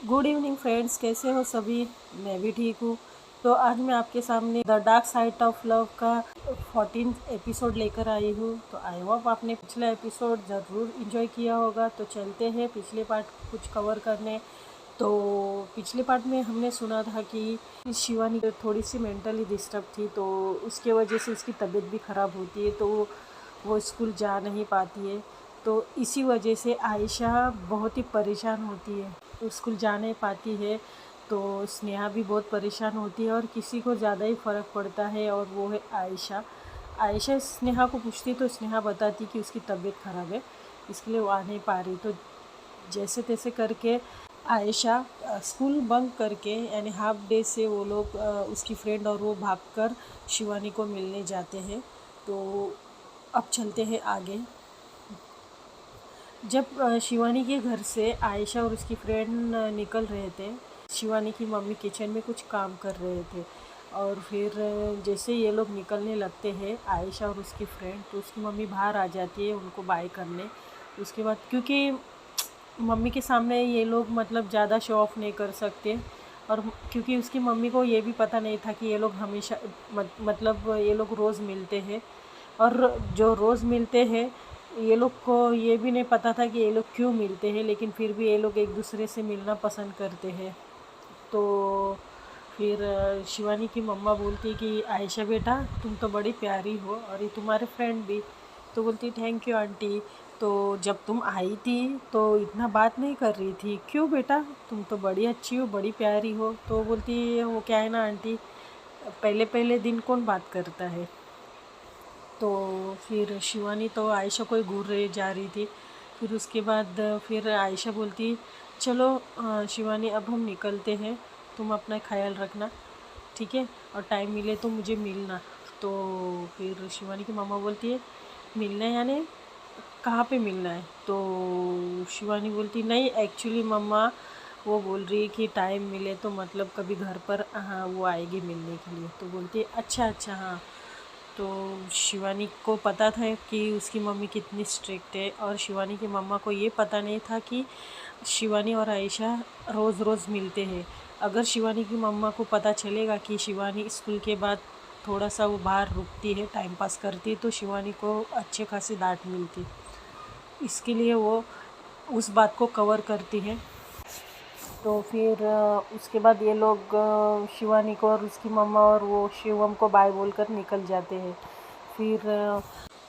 Good evening friends, कैसे हो सभी। मैं भी ठीक हूँ। तो आज मैं आपके सामने the dark side of love का 14 एपिसोड लेकर आई हूँ। तो आई होप आपने पिछला एपिसोड ज़रूर इन्जॉय किया होगा। तो चलते हैं पिछले पार्ट कुछ कवर करने। तो पिछले पार्ट में हमने सुना था कि शिवानी थोड़ी सी मेंटली डिस्टर्ब थी, तो उसके वजह से उसकी तबीयत भी ख़राब होती है, तो वो स्कूल जा नहीं पाती है। तो इसी वजह से आयशा बहुत ही परेशान होती है, तो स्कूल जा नहीं पाती है। तो स्नेहा भी बहुत परेशान होती है और किसी को ज़्यादा ही फ़र्क पड़ता है, और वो है आयशा। आयशा स्नेहा को पूछती तो स्नेहा बताती कि उसकी तबीयत ख़राब है, इसके लिए वो आ नहीं पा रही। तो जैसे तैसे करके आयशा स्कूल बंक करके, यानी हाफ डे से वो लोग उसकी फ्रेंड और वो भागकर शिवानी को मिलने जाते हैं। तो अब चलते हैं आगे। जब शिवानी के घर से आयशा और उसकी फ्रेंड निकल रहे थे, शिवानी की मम्मी किचन में कुछ काम कर रहे थे। और फिर जैसे ये लोग निकलने लगते हैं, आयशा और उसकी फ्रेंड, तो उसकी मम्मी बाहर आ जाती है उनको बाय करने। उसके बाद क्योंकि मम्मी के सामने ये लोग मतलब ज़्यादा शो ऑफ नहीं कर सकते, और क्योंकि उसकी मम्मी को ये भी पता नहीं था कि ये लोग हमेशा मतलब ये लोग रोज़ मिलते हैं। और जो रोज़ मिलते हैं, ये लोग को ये भी नहीं पता था कि ये लोग क्यों मिलते हैं, लेकिन फिर भी ये लोग एक दूसरे से मिलना पसंद करते हैं। तो फिर शिवानी की मम्मा बोलती कि आयशा बेटा, तुम तो बड़ी प्यारी हो, और ये तुम्हारे फ्रेंड भी। तो बोलती थैंक यू आंटी। तो जब तुम आई थी तो इतना बात नहीं कर रही थी, क्यों बेटा, तुम तो बड़ी अच्छी हो, बड़ी प्यारी हो। तो बोलती वो क्या है ना आंटी, पहले पहले दिन कौन बात करता है। तो फिर शिवानी तो आयशा को ही घूर रही जा रही थी। फिर उसके बाद फिर आयशा बोलती चलो शिवानी अब हम निकलते हैं, तुम अपना ख्याल रखना, ठीक है, और टाइम मिले तो मुझे मिलना। तो फिर शिवानी की मामा बोलती है मिलना है यानी कहाँ पे मिलना है। तो शिवानी बोलती नहीं एक्चुअली मम्मा, वो बोल रही है कि टाइम मिले तो मतलब कभी घर पर, हाँ वो आएगी मिलने के लिए। तो बोलती है अच्छा अच्छा हाँ। तो शिवानी को पता था कि उसकी मम्मी कितनी स्ट्रिक्ट है, और शिवानी की मम्मा को ये पता नहीं था कि शिवानी और आयशा रोज़ रोज़ मिलते हैं। अगर शिवानी की मम्मा को पता चलेगा कि शिवानी स्कूल के बाद थोड़ा सा वो बाहर रुकती है, टाइम पास करती है, तो शिवानी को अच्छे खासी डांट मिलती। इसके लिए वो उस बात को कवर करती है। तो फिर उसके बाद ये लोग शिवानी को और उसकी मम्मा और वो शिवम को बाय बोलकर निकल जाते हैं। फिर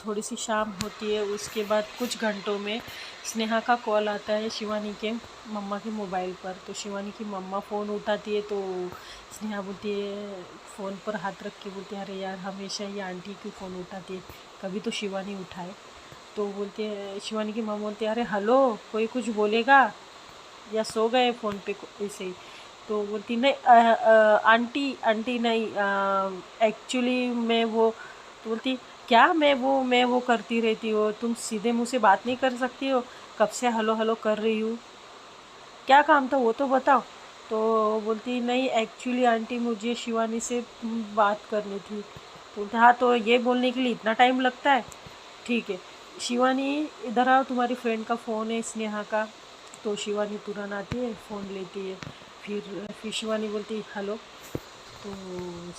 थोड़ी सी शाम होती है, उसके बाद कुछ घंटों में स्नेहा का कॉल आता है शिवानी के मम्मा के मोबाइल पर। तो शिवानी की मम्मा फ़ोन उठाती है, तो स्नेहा बोलती है, फ़ोन पर हाथ रख के बोलती है अरे यार हमेशा ये आंटी क्यों फ़ोन उठाती है, कभी तो शिवानी उठाए। तो बोलते हैं शिवानी की मम्मा बोलती है अरे हेलो, कोई कुछ बोलेगा या सो गए फ़ोन पे ऐसे ही। तो बोलती नहीं आंटी आंटी नहीं, एक्चुअली मैं वो। तो बोलती क्या मैं वो करती रहती हो, तुम सीधे मुँह से बात नहीं कर सकती हो, कब से हेलो हेलो कर रही हूँ, क्या काम था वो तो बताओ। तो बोलती नहीं एक्चुअली आंटी मुझे शिवानी से बात करनी थी। बोलते हाँ तो ये बोलने के लिए इतना टाइम लगता है, ठीक है शिवानी इधर आओ, तुम्हारी फ्रेंड का फ़ोन है स्नेहा का। तो शिवानी तुरंत आती है, फ़ोन लेती है। फिर शिवानी बोलती हेलो। तो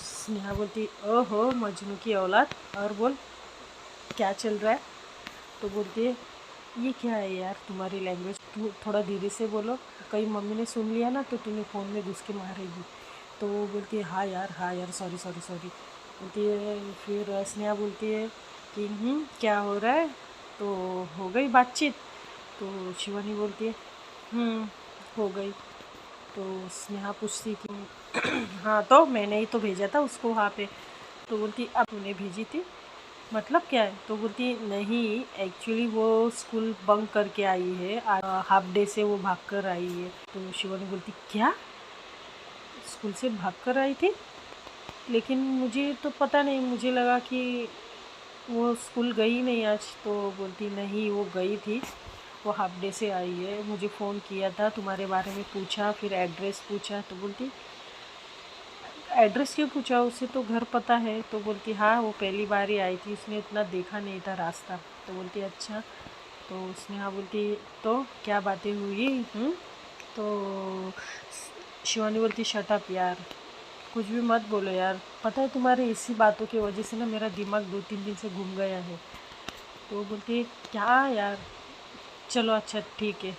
स्नेहा बोलती ओहो मजनू की औलाद, और बोल क्या चल रहा है। तो बोलती है ये क्या है यार तुम्हारी लैंग्वेज, तू थोड़ा धीरे से बोलो, कहीं मम्मी ने सुन लिया ना तो तुम्हें फ़ोन में घुस के मारेगी। तो वो बोलती है हाँ यार सॉरी सॉरी सॉरी। बोलती है, फिर स्नेहा बोलती है कि क्या हो रहा है। तो हो गई बातचीत। तो शिवानी बोलती है हो गई। तो स्नेहा पूछती कि हाँ तो मैंने ही तो भेजा था उसको वहाँ पे। तो बोलती अब तूने भेजी थी, मतलब क्या है। तो बोलती नहीं एक्चुअली वो स्कूल बंक करके आई है, हाफ डे से वो भाग कर आई है। तो शिवानी बोलती क्या, स्कूल से भाग कर आई थी, लेकिन मुझे तो पता नहीं, मुझे लगा कि वो स्कूल गई नहीं आज। तो बोलती नहीं वो गई थी, वो हाफ डे से आई है, मुझे फ़ोन किया था, तुम्हारे बारे में पूछा, फिर एड्रेस पूछा। तो बोलती एड्रेस क्यों पूछा, उसे तो घर पता है। तो बोलती हाँ वो पहली बार ही आई थी, उसने इतना देखा नहीं था रास्ता। तो बोलती अच्छा। तो स्नेहा बोलती तो क्या बातें हुई। तो शिवानी बोलती शट अप यार, कुछ भी मत बोलो यार, पता है तुम्हारे इसी बातों की वजह से ना मेरा दिमाग 2-3 दिन से घूम गया है। तो वो बोलती क्या यार, चलो अच्छा ठीक है,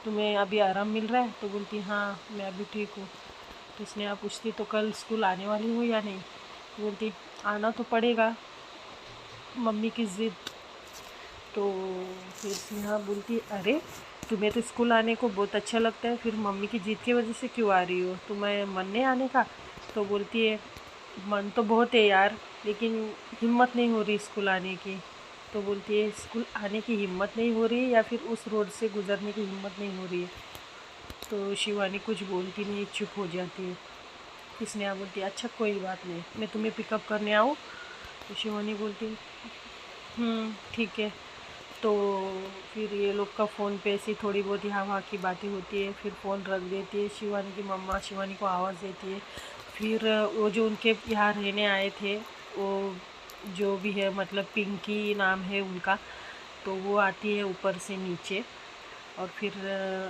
तुम्हें अभी आराम मिल रहा है? तो बोलती हाँ मैं अभी ठीक हूँ। तो स्नेहा पूछती तो कल स्कूल आने वाली हो या नहीं? तो बोलती आना तो पड़ेगा, मम्मी की ज़िद। तो फिर स्नेहा बोलती अरे तुम्हें तो स्कूल आने को बहुत अच्छा लगता है, फिर मम्मी की ज़िद की वजह से क्यों आ रही हो? तुम्हें मन नहीं आने का? तो बोलती है मन तो बहुत है यार, लेकिन हिम्मत नहीं हो रही स्कूल आने की। तो बोलती है स्कूल आने की हिम्मत नहीं हो रही या फिर उस रोड से गुज़रने की हिम्मत नहीं हो रही है? तो शिवानी कुछ बोलती नहीं, चुप हो जाती है। फिर स्नेहा बोलती है अच्छा कोई बात नहीं, मैं तुम्हें पिकअप करने आऊँ? तो शिवानी बोलती ठीक है। तो फिर ये लोग का फ़ोन पे ऐसी थोड़ी बहुत यहाँ वहाँ की बातें होती है, फिर फ़ोन रख देती है। शिवानी की मम्मा शिवानी को आवाज़ देती है। फिर वो जो उनके यहाँ रहने आए थे, वो जो भी है मतलब पिंकी नाम है उनका, तो वो आती है ऊपर से नीचे। और फिर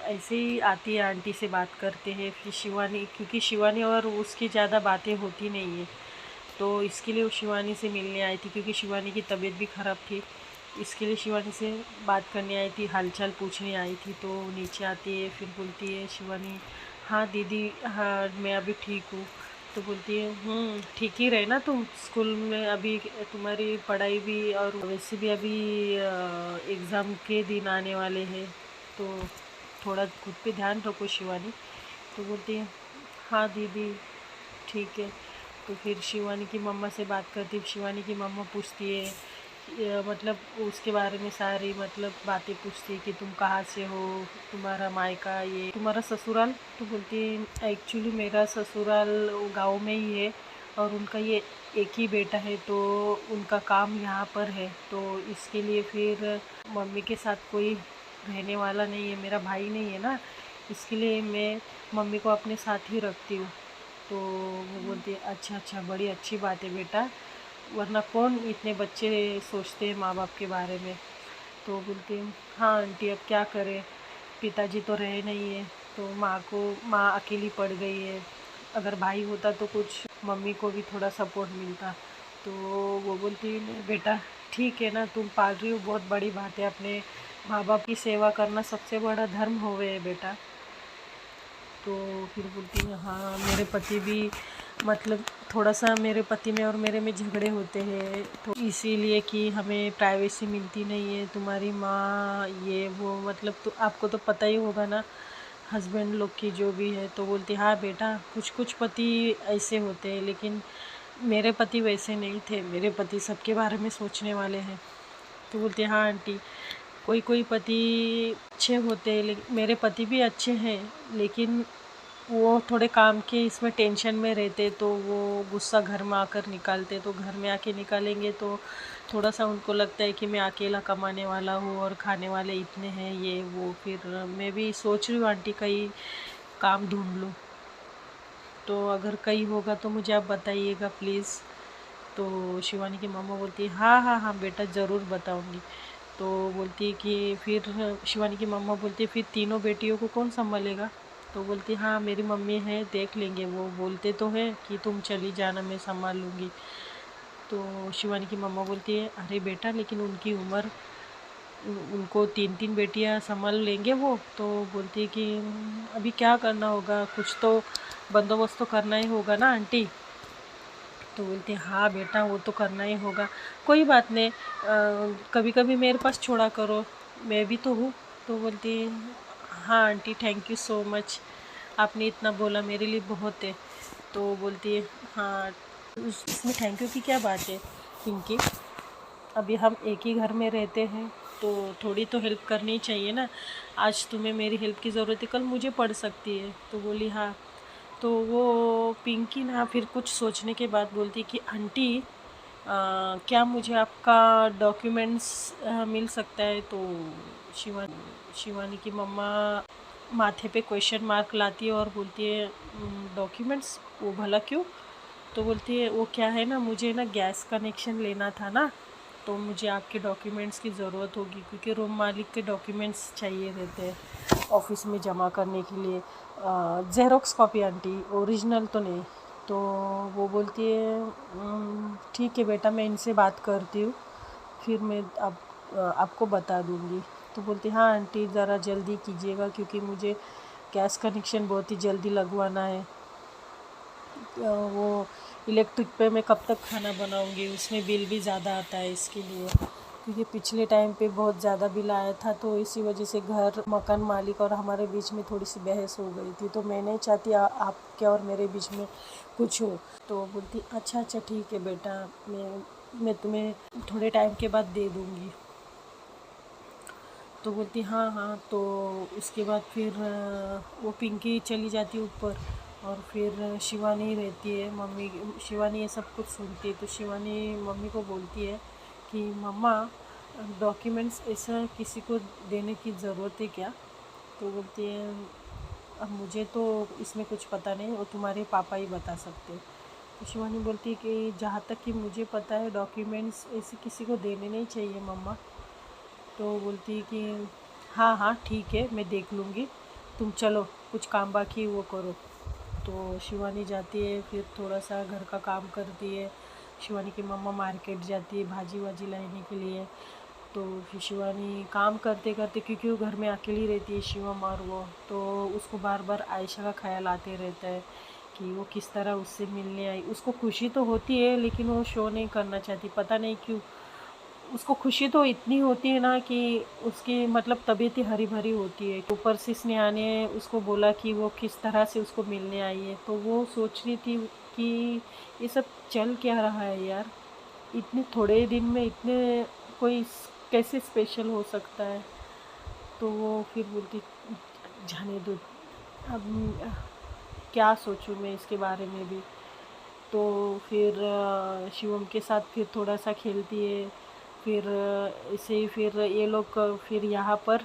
ऐसे ही आती है, आंटी से बात करते हैं। फिर शिवानी, क्योंकि शिवानी और उसकी ज़्यादा बातें होती नहीं है, तो इसके लिए वो शिवानी से मिलने आई थी, क्योंकि शिवानी की तबीयत भी ख़राब थी। इसके लिए शिवानी से बात करने आई थी, हालचाल पूछने आई थी। तो नीचे आती है, फिर बोलती है शिवानी हाँ दीदी, हाँ मैं अभी ठीक हूँ। तो बोलती है ठीक ही रहे ना तुम, स्कूल में अभी तुम्हारी पढ़ाई भी और वैसे भी अभी एग्ज़ाम के दिन आने वाले हैं, तो थोड़ा खुद पे ध्यान रखो शिवानी। तो बोलती है हाँ दीदी ठीक है। तो फिर शिवानी की मम्मा से बात करती, शिवानी की मम्मा पूछती है मतलब उसके बारे में सारी मतलब बातें पूछती है कि तुम कहाँ से हो, तुम्हारा मायका, ये तुम्हारा ससुराल। तो बोलती है एक्चुअली मेरा ससुराल गांव में ही है और उनका ये एक ही बेटा है, तो उनका काम यहाँ पर है, तो इसके लिए फिर मम्मी के साथ कोई रहने वाला नहीं है, मेरा भाई नहीं है ना, इसके लिए मैं मम्मी को अपने साथ ही रखती हूँ। तो वो बोलती है अच्छा अच्छा, बड़ी अच्छी बात है बेटा, वरना कौन इतने बच्चे सोचते हैं माँ बाप के बारे में। तो बोलती है हाँ आंटी अब क्या करें, पिताजी तो रहे नहीं है, तो माँ अकेली पड़ गई है, अगर भाई होता तो कुछ मम्मी को भी थोड़ा सपोर्ट मिलता। तो वो बोलती है बेटा ठीक है ना, तुम पाल रही हो बहुत बड़ी बात है, अपने माँ बाप की सेवा करना सबसे बड़ा धर्म होवे है बेटा। तो फिर बोलती है हाँ मेरे पति भी मतलब थोड़ा सा मेरे पति में और मेरे में झगड़े होते हैं, तो इसीलिए कि हमें प्राइवेसी मिलती नहीं है, तुम्हारी माँ ये वो मतलब, तो आपको तो पता ही होगा ना हस्बैंड लोग की जो भी है। तो बोलती हाँ बेटा कुछ कुछ पति ऐसे होते हैं, लेकिन मेरे पति वैसे नहीं थे, मेरे पति सबके बारे में सोचने वाले हैं। तो बोलती हाँ आंटी कोई कोई पति अच्छे होते हैं, लेकिन मेरे पति भी अच्छे हैं, लेकिन वो थोड़े काम के इसमें टेंशन में रहते, तो वो गुस्सा घर में आकर निकालते, तो घर में आके निकालेंगे तो थोड़ा सा उनको लगता है कि मैं अकेला कमाने वाला हूँ और खाने वाले इतने हैं ये वो। फिर मैं भी सोच रही हूँ आंटी कहीं काम ढूंढ लूँ, तो अगर कहीं होगा तो मुझे आप बताइएगा प्लीज़। तो शिवानी की मम्मा बोलती है हाँ हाँ हाँ बेटा ज़रूर बताऊँगी। तो बोलती है कि फिर शिवानी की मम्मा बोलती है फिर तीनों बेटियों को कौन संभालेगा? तो बोलती हाँ मेरी मम्मी है देख लेंगे, वो बोलते तो है कि तुम चली जाना मैं संभाल लूँगी। तो शिवानी की मम्मा बोलती है अरे बेटा लेकिन उनकी उम्र, उनको 3-3 बेटियां संभाल लेंगे वो? तो बोलती है कि अभी क्या करना होगा, कुछ तो बंदोबस्त तो करना ही होगा ना आंटी। तो बोलती है हाँ बेटा वो तो करना ही होगा, कोई बात नहीं, कभी कभी मेरे पास छोड़ा करो, मैं भी तो हूँ। तो बोलती है हाँ aunty thank you so much, आपने इतना बोला मेरे लिए बहुत है। तो बोलती है हाँ इसमें थैंक यू की क्या बात है पिंकी, अभी हम एक ही घर में रहते हैं तो थोड़ी तो हेल्प करनी चाहिए ना, आज तुम्हें मेरी हेल्प की ज़रूरत है कल मुझे पड़ सकती है। तो बोली हाँ। तो वो पिंकी ना फिर कुछ सोचने के बाद बोलती कि आंटी क्या मुझे आपका डॉक्यूमेंट्स मिल सकता है? तो शिवानी की मम्मा माथे पे क्वेश्चन मार्क लाती है और बोलती है डॉक्यूमेंट्स, वो भला क्यों? तो बोलती है वो क्या है ना, मुझे ना गैस कनेक्शन लेना था ना, तो मुझे आपके डॉक्यूमेंट्स की ज़रूरत होगी, क्योंकि रूम मालिक के डॉक्यूमेंट्स चाहिए रहते हैं ऑफिस में जमा करने के लिए। ज़ेरॉक्स कॉपी आंटी, ओरिजिनल तो नहीं। तो वो बोलती है ठीक है बेटा, मैं इनसे बात करती हूँ, फिर मैं आपको बता दूँगी। तो बोलती हाँ आंटी, ज़रा जल्दी कीजिएगा, क्योंकि मुझे गैस कनेक्शन बहुत ही जल्दी लगवाना है। वो इलेक्ट्रिक पे मैं कब तक खाना बनाऊंगी, उसमें बिल भी ज़्यादा आता है इसके लिए, क्योंकि पिछले टाइम पे बहुत ज़्यादा बिल आया था। तो इसी वजह से घर मकान मालिक और हमारे बीच में थोड़ी सी बहस हो गई थी। तो मैं नहीं चाहती आपके और मेरे बीच में कुछ हो। तो बोलती अच्छा अच्छा ठीक है बेटा, मैं तुम्हें थोड़े टाइम के बाद दे दूँगी। तो बोलती हाँ हाँ। तो उसके बाद फिर वो पिंकी चली जाती ऊपर, और फिर शिवानी रहती है। मम्मी शिवानी ये सब कुछ सुनती है, तो शिवानी मम्मी को बोलती है कि मम्मा, डॉक्यूमेंट्स ऐसा किसी को देने की ज़रूरत है क्या? तो बोलती है अब मुझे तो इसमें कुछ पता नहीं, वो तुम्हारे पापा ही बता सकते हैं। तो शिवानी बोलती है कि जहाँ तक कि मुझे पता है, डॉक्यूमेंट्स ऐसे किसी को देने नहीं चाहिए मम्मा। तो बोलती है कि हाँ हाँ ठीक है, मैं देख लूँगी, तुम चलो, कुछ काम बाकी है वो करो। तो शिवानी जाती है, फिर थोड़ा सा घर का काम करती है। शिवानी की मम्मा मार्केट जाती है भाजी वाजी लाने के लिए। तो फिर शिवानी काम करते करते, क्योंकि वो घर में अकेली रहती है शिवम और वो, तो उसको बार बार आयशा का ख्याल आते रहता है कि वो किस तरह उससे मिलने आई। उसको खुशी तो होती है, लेकिन वो शो नहीं करना चाहती, पता नहीं क्यों। उसको खुशी तो इतनी होती है ना कि उसकी मतलब तबीयत ही हरी भरी होती है। ऊपर से स्नेहा ने उसको बोला कि वो किस तरह से उसको मिलने आई है, तो वो सोच रही थी कि ये सब चल क्या रहा है यार, इतने थोड़े दिन में इतने कोई कैसे स्पेशल हो सकता है। तो वो फिर बोलती जाने दो, अब क्या सोचूं मैं इसके बारे में भी। तो फिर शिवम के साथ फिर थोड़ा सा खेलती है। फिर ऐसे ही फिर ये लोग फिर यहाँ पर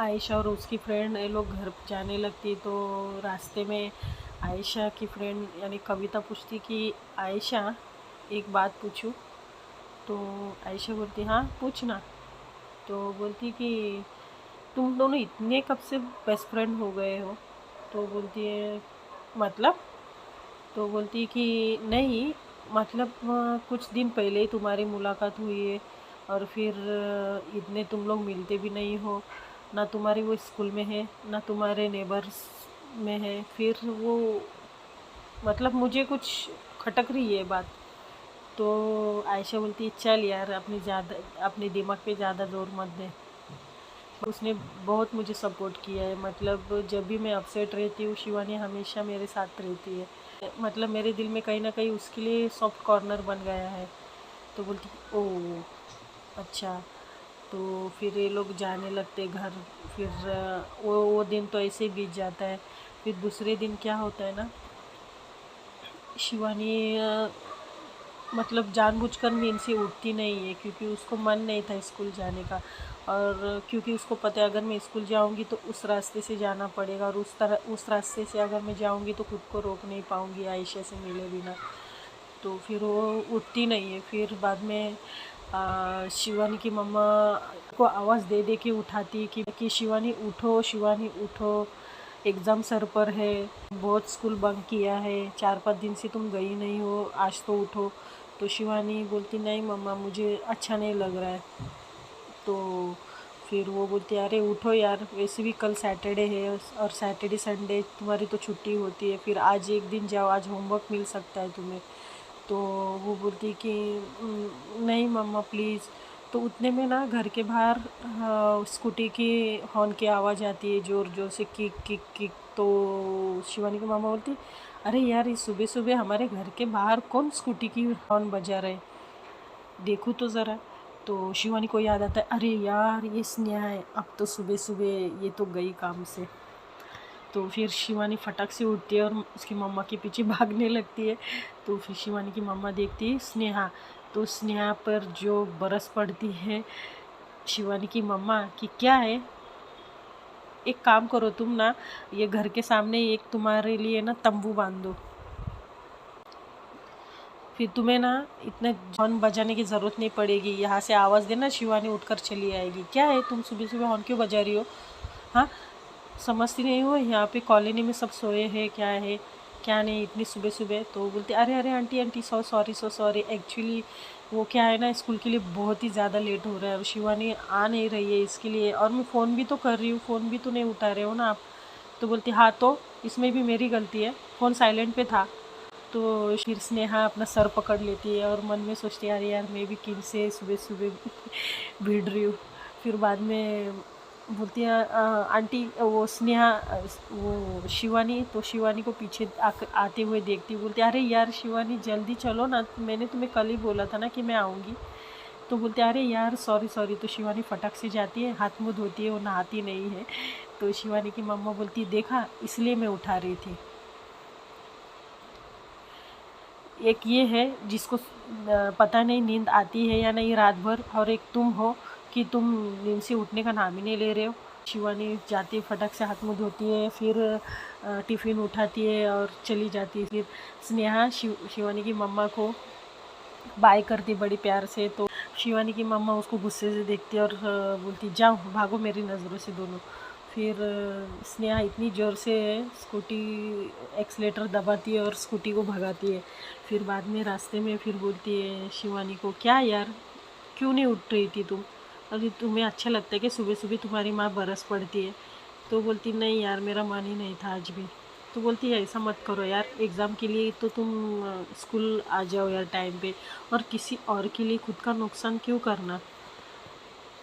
आयशा और उसकी फ्रेंड ये लोग घर जाने लगती। तो रास्ते में आयशा की फ्रेंड यानी कविता पूछती कि आयशा, एक बात पूछूं? तो आयशा बोलती हाँ पूछना। तो बोलती कि तुम दोनों इतने कब से बेस्ट फ्रेंड हो गए हो? तो बोलती है मतलब? तो बोलती कि नहीं, मतलब कुछ दिन पहले ही तुम्हारी मुलाकात हुई है, और फिर इतने तुम लोग मिलते भी नहीं हो, ना तुम्हारी वो स्कूल में है ना तुम्हारे नेबर्स में है। फिर वो मतलब मुझे कुछ खटक रही है बात। तो आयशा बोलती है चल यार, अपने दिमाग पे ज़्यादा जोर मत दे। उसने बहुत मुझे सपोर्ट किया है, मतलब जब भी मैं अपसेट रहती हूँ शिवानी हमेशा मेरे साथ रहती है। मतलब मेरे दिल में कहीं ना कहीं उसके लिए सॉफ्ट कॉर्नर बन गया है। तो बोलती ओ अच्छा। तो फिर ये लोग जाने लगते घर। फिर वो दिन तो ऐसे ही बीत जाता है। फिर दूसरे दिन क्या होता है ना, शिवानी मतलब जानबूझकर नींद से उठती नहीं है, क्योंकि उसको मन नहीं था स्कूल जाने का। और क्योंकि उसको पता है अगर मैं स्कूल जाऊंगी तो उस रास्ते से जाना पड़ेगा, और उस रास्ते से अगर मैं जाऊंगी तो खुद को रोक नहीं पाऊंगी आयशा से मिले बिना। तो फिर वो उठती नहीं है। फिर बाद में शिवानी की मम्मा को आवाज़ दे दे के उठाती है कि शिवानी उठो, शिवानी उठो, एग्ज़ाम सर पर है, बहुत स्कूल बंक किया है, 4-5 दिन से तुम गई नहीं हो, आज तो उठो। तो शिवानी बोलती नहीं मम्मा, मुझे अच्छा नहीं लग रहा है। तो फिर वो बोलती अरे उठो यार, वैसे भी कल सैटरडे है, और सैटरडे संडे तुम्हारी तो छुट्टी होती है, फिर आज एक दिन जाओ, आज होमवर्क मिल सकता है तुम्हें। तो वो बोलती कि नहीं मम्मा प्लीज़। तो उतने में ना घर के बाहर स्कूटी की हॉर्न की आवाज़ आती है, ज़ोर ज़ोर से किक किक किक। तो शिवानी की मामा बोलती अरे यार, इस सुबह सुबह हमारे घर के बाहर कौन स्कूटी की हॉर्न बजा रहे, देखो तो ज़रा। तो शिवानी को याद आता है अरे यार ये स्नेहा है, अब तो सुबह सुबह ये तो गई काम से। तो फिर शिवानी फटक से उठती है और उसकी मम्मा के पीछे भागने लगती है। तो फिर शिवानी की मम्मा देखती है स्नेहा, तो स्नेहा पर जो बरस पड़ती है शिवानी की मम्मा कि क्या है, एक काम करो तुम ना, ये घर के सामने एक तुम्हारे लिए ना तंबू बांध दो। फिर तुम्हें ना इतने हॉर्न बजाने की ज़रूरत नहीं पड़ेगी, यहाँ से आवाज़ देना शिवानी उठकर चली आएगी। क्या है तुम सुबह सुबह हॉर्न क्यों बजा रही हो? हाँ, समझती नहीं हो यहाँ पे कॉलोनी में सब सोए हैं, क्या है क्या नहीं इतनी सुबह सुबह? तो बोलते अरे अरे aunty aunty so sorry actually वो क्या है ना, स्कूल के लिए बहुत ही ज़्यादा लेट हो रहा है और शिवानी आ नहीं रही है इसके लिए, और मैं फ़ोन भी तो कर रही हूँ, फ़ोन भी तो नहीं उठा रहे हो ना आप। तो बोलती हाँ, तो इसमें भी मेरी गलती है, फ़ोन साइलेंट पे था। तो फिर स्नेहा अपना सर पकड़ लेती है और मन में सोचती है अरे यार मैं भी किन से सुबह सुबह भिड़ रही हूँ। फिर बाद में बोलती है आंटी वो स्नेहा वो शिवानी, तो शिवानी को पीछे आते हुए देखती बोलती अरे यार शिवानी जल्दी चलो ना, मैंने तुम्हें कल ही बोला था ना कि मैं आऊँगी। तो बोलते अरे यार सॉरी सॉरी। तो शिवानी फटक से जाती है, हाथ मुँह धोती है, वो नहाती नहीं है। तो शिवानी की मम्मा बोलती देखा इसलिए मैं उठा रही थी। एक ये है जिसको पता नहीं नींद आती है या नहीं रात भर, और एक तुम हो कि तुम नींद से उठने का नाम ही नहीं ले रहे हो। शिवानी जाती है, फटक से हाथ मुँह धोती है, फिर टिफ़िन उठाती है और चली जाती है। फिर स्नेहा शिवानी की मम्मा को बाय करती बड़ी प्यार से। तो शिवानी की मम्मा उसको गुस्से से देखती है और बोलती जाओ भागो मेरी नज़रों से दोनों। फिर स्नेहा इतनी ज़ोर से स्कूटी एक्सीलेटर दबाती है और स्कूटी को भगाती है। फिर बाद में रास्ते में फिर बोलती है शिवानी को क्या यार क्यों नहीं उठ रही थी तुम? अरे तुम्हें अच्छा लगता है कि सुबह सुबह तुम्हारी माँ बरस पड़ती है? तो बोलती नहीं यार मेरा मन ही नहीं था आज भी। तो बोलती है ऐसा मत करो यार, एग्ज़ाम के लिए तो तुम स्कूल आ जाओ यार टाइम पे, और किसी और के लिए खुद का नुकसान क्यों करना?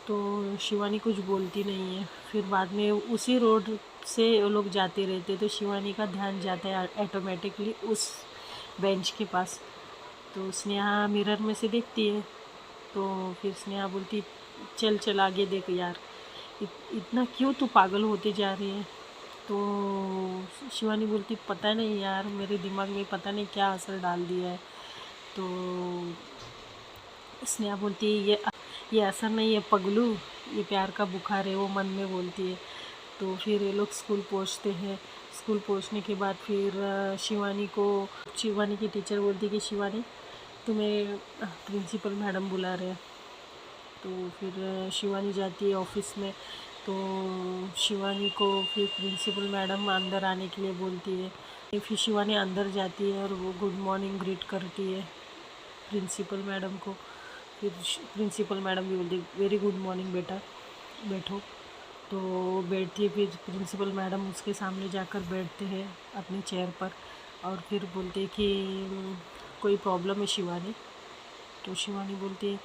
तो शिवानी कुछ बोलती नहीं है। फिर बाद में उसी रोड से वो लोग जाते रहते, तो शिवानी का ध्यान जाता है ऑटोमेटिकली उस बेंच के पास। तो स्नेहा मिरर में से देखती है, तो फिर स्नेहा बोलती चल चल आगे देख यार, इतना क्यों तू पागल होते जा रही है? तो शिवानी बोलती पता नहीं यार मेरे दिमाग में पता नहीं क्या असर डाल दिया है। तो स्नेहा बोलती है ये असर नहीं है पगलू, ये प्यार का बुखार है, वो मन में बोलती है। तो फिर ये लोग स्कूल पहुंचते हैं। स्कूल पहुंचने के बाद फिर शिवानी की टीचर बोलती कि शिवानी तुम्हें प्रिंसिपल मैडम बुला रहे हैं। तो फिर शिवानी जाती है ऑफिस में। तो शिवानी को फिर प्रिंसिपल मैडम अंदर आने के लिए बोलती है। फिर शिवानी अंदर जाती है और वो गुड मॉर्निंग ग्रीट करती है प्रिंसिपल मैडम को। फिर प्रिंसिपल मैडम भी बोलती वेरी गुड मॉर्निंग बेटा, बैठो। तो बैठती है, फिर प्रिंसिपल मैडम उसके सामने जाकर बैठते हैं अपनी चेयर पर और फिर बोलते कि कोई प्रॉब्लम है शिवानी? तो शिवानी बोलती है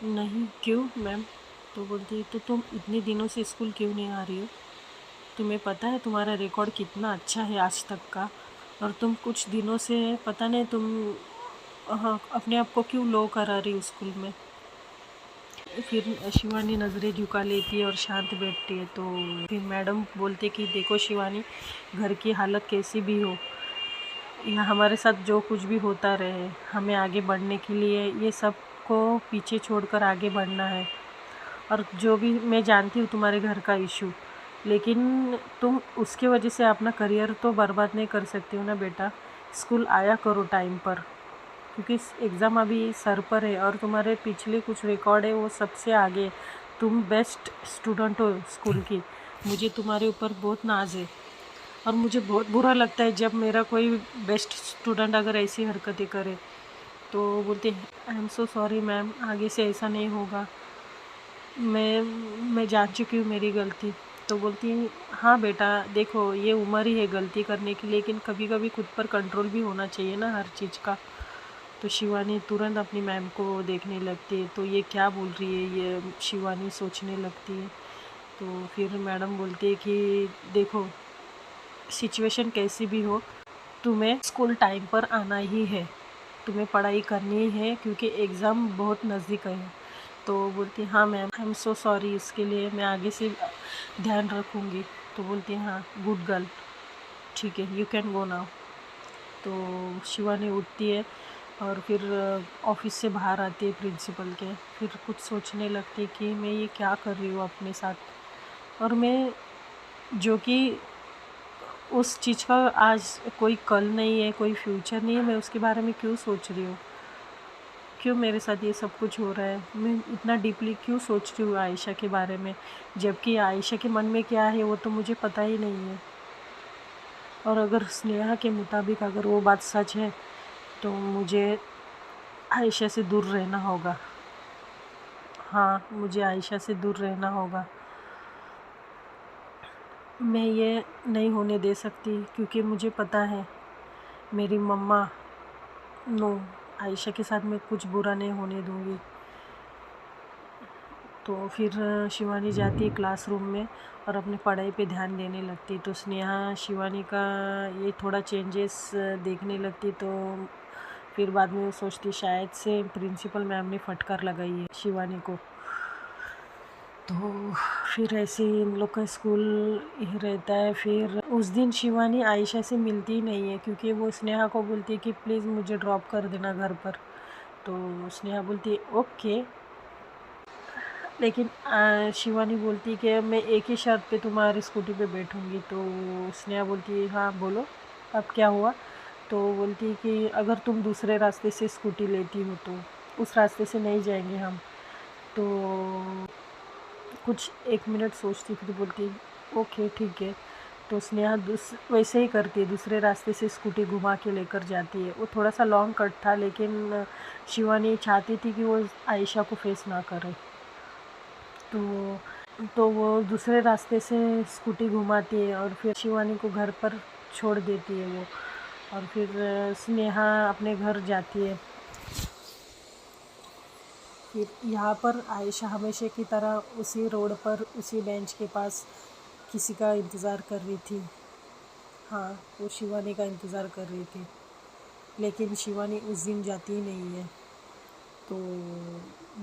नहीं, क्यों मैम? तो बोलती है तो तुम इतने दिनों से स्कूल क्यों नहीं आ रही हो? तुम्हें पता है तुम्हारा रिकॉर्ड कितना अच्छा है आज तक का, और तुम कुछ दिनों से पता नहीं तुम हाँ अपने आप को क्यों लो करा रही हो स्कूल में? फिर शिवानी नज़रें झुका लेती है और शांत बैठती है। तो फिर मैडम बोलते कि देखो शिवानी, घर की हालत कैसी भी हो या हमारे साथ जो कुछ भी होता रहे, हमें आगे बढ़ने के लिए ये सब को पीछे छोड़कर आगे बढ़ना है। और जो भी मैं जानती हूँ तुम्हारे घर का इशू, लेकिन तुम उसके वजह से अपना करियर तो बर्बाद नहीं कर सकती हो ना बेटा। स्कूल आया करो टाइम पर, क्योंकि एग्ज़ाम अभी सर पर है और तुम्हारे पिछले कुछ रिकॉर्ड है वो सबसे आगे। तुम बेस्ट स्टूडेंट हो स्कूल की, मुझे तुम्हारे ऊपर बहुत नाज है। और मुझे बहुत बुरा लगता है जब मेरा कोई बेस्ट स्टूडेंट अगर ऐसी हरकतें करे। तो बोलते I am so sorry ma'am, आगे से ऐसा नहीं होगा, मैं जान चुकी हूँ मेरी गलती। तो बोलती हाँ बेटा देखो ये उम्र ही है गलती करने की, लेकिन कभी कभी खुद पर कंट्रोल भी होना चाहिए ना हर चीज़ का। तो शिवानी तुरंत अपनी मैम को देखने लगती है, तो ये क्या बोल रही है ये शिवानी सोचने लगती है। तो फिर मैडम बोलती है कि देखो सिचुएशन कैसी भी हो, तुम्हें स्कूल टाइम पर आना ही है, तुम्हें पढ़ाई करनी ही है क्योंकि एग्ज़ाम बहुत नज़दीक है। तो बोलती हाँ ma'am I am so sorry, इसके लिए मैं आगे से ध्यान रखूँगी। तो बोलती हाँ गुड गर्ल, ठीक है यू कैन गो नाउ। तो शिवानी उठती है और फिर ऑफिस से बाहर आती है प्रिंसिपल के। फिर कुछ सोचने लगती है कि मैं ये क्या कर रही हूँ अपने साथ, और मैं जो कि उस चीज़ का आज कोई कल नहीं है, कोई फ्यूचर नहीं है, मैं उसके बारे में क्यों सोच रही हूँ? क्यों मेरे साथ ये सब कुछ हो रहा है, मैं इतना डीपली क्यों सोच रही हूँ आयशा के बारे में, जबकि आयशा के मन में क्या है वो तो मुझे पता ही नहीं है। और अगर स्नेहा के मुताबिक अगर वो बात सच है तो मुझे आयशा से दूर रहना होगा। हाँ, मुझे आयशा से दूर रहना होगा। मैं ये नहीं होने दे सकती, क्योंकि मुझे पता है मेरी मम्मा नो, आयशा के साथ मैं कुछ बुरा नहीं होने दूँगी। तो फिर शिवानी जाती है क्लासरूम में और अपनी पढ़ाई पे ध्यान देने लगती। तो स्नेहा शिवानी का ये थोड़ा चेंजेस देखने लगती। तो फिर बाद में वो सोचती शायद से प्रिंसिपल मैम ने फटकार लगाई है शिवानी को। तो फिर ऐसे ही इन लोग का स्कूल ही रहता है। फिर उस दिन शिवानी आयशा से मिलती ही नहीं है, क्योंकि वो स्नेहा को बोलती है कि प्लीज़ मुझे ड्रॉप कर देना घर पर। तो स्नेहा बोलती है ओके, लेकिन शिवानी बोलती है कि मैं एक ही शर्त पे तुम्हारी स्कूटी पे बैठूंगी। तो स्नेहा बोलती है हाँ बोलो, अब क्या हुआ। तो बोलती है कि अगर तुम दूसरे रास्ते से स्कूटी लेती हो तो उस रास्ते से नहीं जाएंगे हम। तो कुछ 1 मिनट सोचती फिर बोलती है ओके ठीक है। तो स्नेहा वैसे ही करती है, दूसरे रास्ते से स्कूटी घुमा के लेकर जाती है। वो थोड़ा सा लॉन्ग कट था, लेकिन शिवानी चाहती थी कि वो आयशा को फेस ना करे। तो वो दूसरे रास्ते से स्कूटी घुमाती है और फिर शिवानी को घर पर छोड़ देती है वो। और फिर स्नेहा अपने घर जाती है। फिर यहाँ पर आयशा हमेशा की तरह उसी रोड पर उसी बेंच के पास किसी का इंतज़ार कर रही थी। हाँ, वो शिवानी का इंतज़ार कर रही थी, लेकिन शिवानी उस दिन जाती ही नहीं है। तो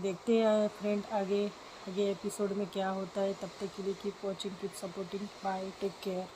देखते हैं फ्रेंड आगे आगे एपिसोड में क्या होता है। तब तक के लिए keep watching, keep supporting, bye, take care.